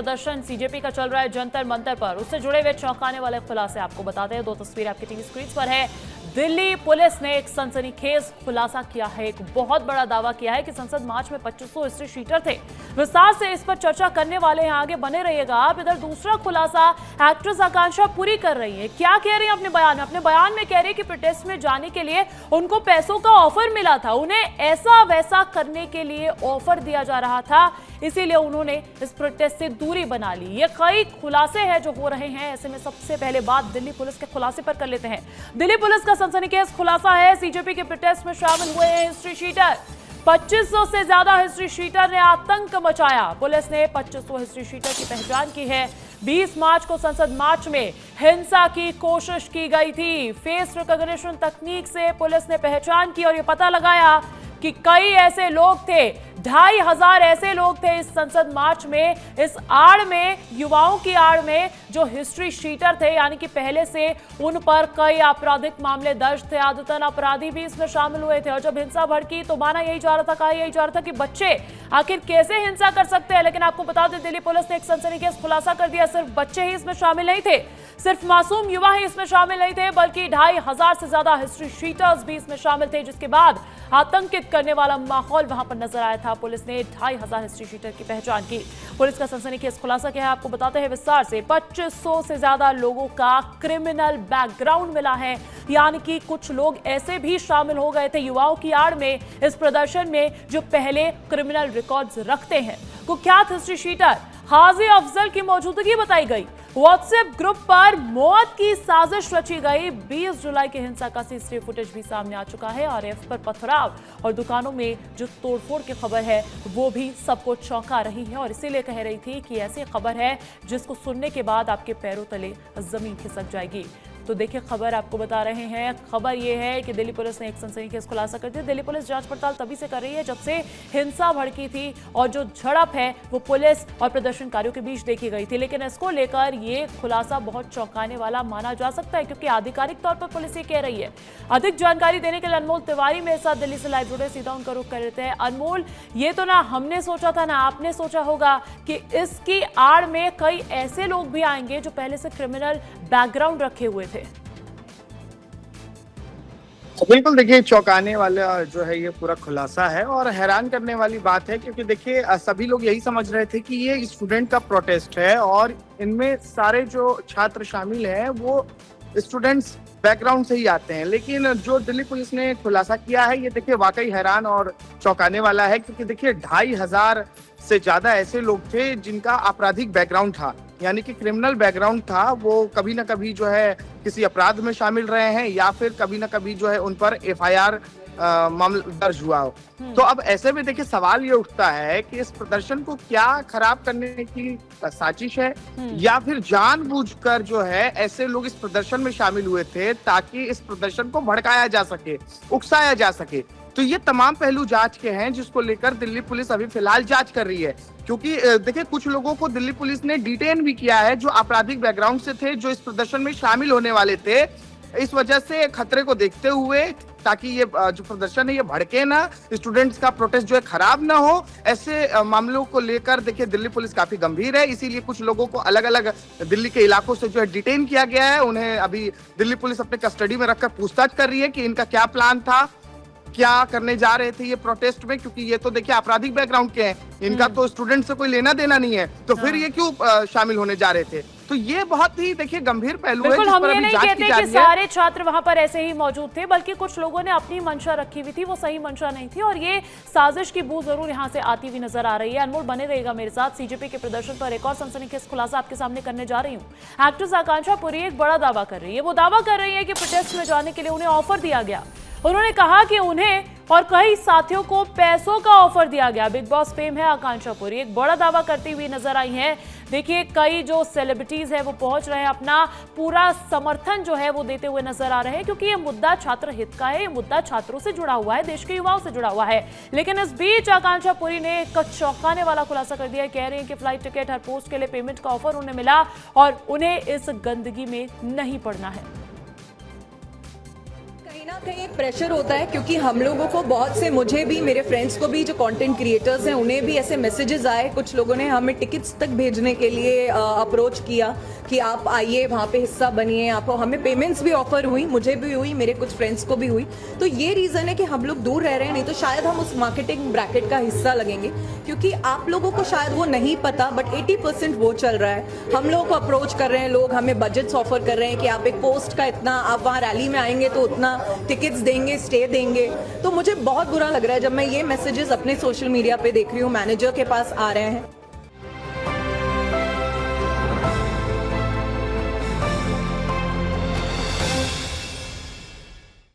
प्रदर्शन सीजेपी का चल रहा है जंतर मंतर पर, उससे जुड़े हुए चौंकाने वाले खुलासे आपको बताते हैं। दो तस्वीरें आपकी टीवी स्क्रीन पर है। दिल्ली पुलिस ने एक सनसनीखेज खुलासा किया है, एक बहुत बड़ा दावा किया है कि संसद मार्च में 2500 हिस्ट्री शीटर थे। विस्तार से इस पर चर्चा करने वाले हैं, आगे बने रहिएगा आप। इधर दूसरा खुलासा एक्ट्रेस आकांक्षा पुरी कर रही है। क्या कह रही है अपने बयान में कह रही है कि प्रोटेस्ट में जाने के लिए उनको पैसों का ऑफर मिला था, उन्हें ऐसा वैसा करने के लिए ऑफर दिया जा रहा था, इसीलिए उन्होंने इस प्रोटेस्ट से दूरी बना ली। ये कई खुलासे हैं जो हो रहे हैं, ऐसे में सबसे पहले बात दिल्ली पुलिस के खुलासे पर कर लेते हैं। दिल्ली पुलिस का सनसनीखेज खुलासा है, सीजेपी के प्रोटेस्ट में शामिल हुए हैं हिस्ट्री शीटर। 2500 से ज्यादा हिस्ट्री शीटर ने आतंक मचाया। पुलिस ने 2500 हिस्ट्री शीटर की पहचान की है। 20 मार्च को संसद मार्च में हिंसा की कोशिश की गई थी। फेस रिकॉग्निशन तकनीक से पुलिस ने पहचान की और ये पता लगाया कि कई ऐसे लोग थे, 2500 ऐसे लोग थे इस संसद मार्च में, इस आड़ में, युवाओं की आड़ में जो हिस्ट्री शीटर थे, यानी कि पहले से उन पर कई आपराधिक मामले दर्ज थे, आदतन अपराधी भी इसमें शामिल हुए थे। और जब हिंसा भड़की तो माना यही जा रहा था, कहा यही जा रहा था कि बच्चे आखिर कैसे हिंसा कर सकते हैं। लेकिन आपको बता दें, दिल्ली पुलिस ने एक सनसनीखेज खुलासा कर दिया। सिर्फ बच्चे ही इसमें शामिल नहीं थे, सिर्फ मासूम युवा ही इसमें शामिल नहीं थे, बल्कि 2500 से ज्यादा हिस्ट्री शीटर्स भी इसमें शामिल थे, जिसके बाद आतंकित करने वाला माहौल वहां पर नजर आया था। पुलिस ने 2500 हिस्ट्री शीटर की पहचान की। पुलिस का सनसनीखेज खुलासा क्या है आपको बताते हैं विस्तार से। 2500 से ज्यादा लोगों का क्रिमिनल बैकग्राउंड मिला है, यानी कि कुछ लोग ऐसे भी शामिल हो गए थे युवाओं की आड़ में इस प्रदर्शन में जो पहले क्रिमिनल रिकॉर्ड्स रखते हैं। कुख्यात हिस्ट्री शीटर हाजी अफजल की मौजूदगी बताई गई। व्हाट्सएप ग्रुप पर मौत की साजिश रची गई। 20 जुलाई की हिंसा का सीसीटीवी फुटेज भी सामने आ चुका है। आरएएफ पर पथराव और दुकानों में जो तोड़फोड़ की खबर है वो भी सबको चौंका रही है, और इसीलिए कह रही थी कि ऐसी खबर है जिसको सुनने के बाद आपके पैरों तले जमीन खिसक जाएगी। तो देखिए, खबर आपको बता रहे हैं। खबर यह है कि दिल्ली पुलिस ने एक सनसनीखेज खुलासा कर दिया। दिल्ली पुलिस जांच पड़ताल तभी से कर रही है जब से हिंसा भड़की थी और जो झड़प है वो पुलिस और प्रदर्शनकारियों के बीच देखी गई थी। लेकिन इसको लेकर ये खुलासा बहुत चौंकाने वाला माना जा सकता है, क्योंकि आधिकारिक तौर पर पुलिस ये कह रही है। अधिक जानकारी देने के लिए अनमोल तिवारी मेरे साथ दिल्ली से लाइव जुड़े, सीधा उनका रुख कर लेते हैं। अनमोल, ये तो ना हमने सोचा था ना आपने सोचा होगा कि इसकी आड़ में कई ऐसे लोग भी आएंगे जो पहले से क्रिमिनल बैकग्राउंड रखे हुए थे। बिल्कुल, देखिए चौंकाने वाला जो है ये पूरा खुलासा है और हैरान करने वाली बात है, क्योंकि देखिए सभी लोग यही समझ रहे थे कि ये स्टूडेंट का प्रोटेस्ट है और इनमें सारे जो छात्र शामिल हैं वो स्टूडेंट्स बैकग्राउंड से ही आते हैं। लेकिन जो दिल्ली पुलिस ने खुलासा किया है ये देखिए वाकई हैरान और चौंकाने वाला है, क्योंकि देखिए 2500 से ज्यादा ऐसे लोग थे जिनका आपराधिक बैकग्राउंड था, यानी कि क्रिमिनल बैकग्राउंड था। वो कभी ना कभी जो है किसी अपराध में शामिल रहे हैं या फिर कभी ना कभी जो है उन पर एफआईआर मामला दर्ज हुआ हो। तो अब ऐसे में देखिए सवाल ये उठता है कि इस प्रदर्शन को क्या खराब करने की साजिश है या फिर जानबूझकर जो है ऐसे लोग इस प्रदर्शन में शामिल हुए थे ताकि इस प्रदर्शन को भड़काया जा सके, उकसाया जा सके। तो ये तमाम पहलू जांच के हैं, जिसको लेकर दिल्ली पुलिस अभी फिलहाल जांच कर रही है। क्योंकि देखिए कुछ लोगों को दिल्ली पुलिस ने डिटेन भी किया है जो आपराधिक बैकग्राउंड से थे, जो इस प्रदर्शन में शामिल होने वाले थे। इस वजह से खतरे को देखते हुए, ताकि ये जो प्रदर्शन है ये भड़के ना, स्टूडेंट्स का प्रोटेस्ट जो है खराब ना हो, ऐसे मामलों को लेकर देखिए दिल्ली पुलिस काफी गंभीर है। इसीलिए कुछ लोगों को अलग अलग दिल्ली के इलाकों से जो है डिटेन किया गया है। उन्हें अभी दिल्ली पुलिस अपने कस्टडी में रखकर पूछताछ कर रही है कि इनका क्या प्लान था, क्या करने जा रहे थे ये प्रोटेस्ट में, क्योंकि ये तो देखिए आपराधिक बैकग्राउंड के हैं, इनका तो स्टूडेंट से कोई लेना देना नहीं है, तो फिर ये क्यों शामिल होने जा रहे थे। तो ये बहुत ही देखिए गंभीर पहलू है। हम ये नहीं कहते कि सारे छात्र वहां पर ऐसे ही मौजूद थे, बल्कि कुछ लोगों ने अपनी मंशा रखी हुई थी, वो सही मंशा नहीं थी, और ये साजिश की बू जरूर यहां से आती हुई नजर आ रही है। अनमोल, बने रहेगा मेरे साथ। सीजेपी के प्रदर्शन पर एक और सनसनीखेज खुलासा आपके सामने करने जा रही हूँ। एक्ट्रेस आकांक्षा पुरी एक बड़ा दावा कर रही है। वो दावा कर रही है कि प्रोटेस्ट में जाने के लिए उन्हें ऑफर दिया गया। उन्होंने कहा कि उन्हें और कई साथियों को पैसों का ऑफर दिया गया। बिग बॉस फेम है आकांक्षा पुरी, एक बड़ा दावा करती हुई नजर आई हैं। देखिए, कई जो सेलिब्रिटीज हैं वो पहुंच रहे हैं, अपना पूरा समर्थन जो है वो देते हुए नजर आ रहे हैं, क्योंकि ये मुद्दा छात्र हित का है, ये मुद्दा छात्रों से जुड़ा हुआ है, देश के युवाओं से जुड़ा हुआ है। लेकिन इस बीच आकांक्षा पुरी ने एक चौंकाने वाला खुलासा कर दिया है। कह रही है कि फ्लाइट टिकट, हर पोस्ट के लिए पेमेंट का ऑफर उन्हें मिला और उन्हें इस गंदगी में नहीं पड़ना है। कहीं ना कहीं एक प्रेशर होता है क्योंकि हम लोगों को बहुत से, मुझे भी, मेरे फ्रेंड्स को भी, जो कंटेंट क्रिएटर्स हैं उन्हें भी ऐसे मैसेजेस आए, कुछ लोगों ने हमें टिकट्स तक भेजने के लिए अप्रोच किया कि आप आइए वहाँ पे हिस्सा बनिए, आपको, हमें पेमेंट्स भी ऑफर हुई, मुझे भी हुई, मेरे कुछ फ्रेंड्स को भी हुई। तो ये रीज़न है कि हम लोग दूर रह रहे हैं, नहीं तो शायद हम उस मार्केटिंग ब्रैकेट का हिस्सा लगेंगे, क्योंकि आप लोगों को शायद वो नहीं पता बट 80% वो चल रहा है। हम लोगों को अप्रोच कर रहे हैं लोग, हमें बजट्स ऑफर कर रहे हैं कि आप एक पोस्ट का इतना, आप वहाँ रैली में आएंगे तो उतना टिकट्स देंगे, स्टे देंगे। तो मुझे बहुत बुरा लग रहा है जब मैं ये मैसेजेस अपने सोशल मीडिया पे देख रही हूँ, मैनेजर के पास आ रहे हैं।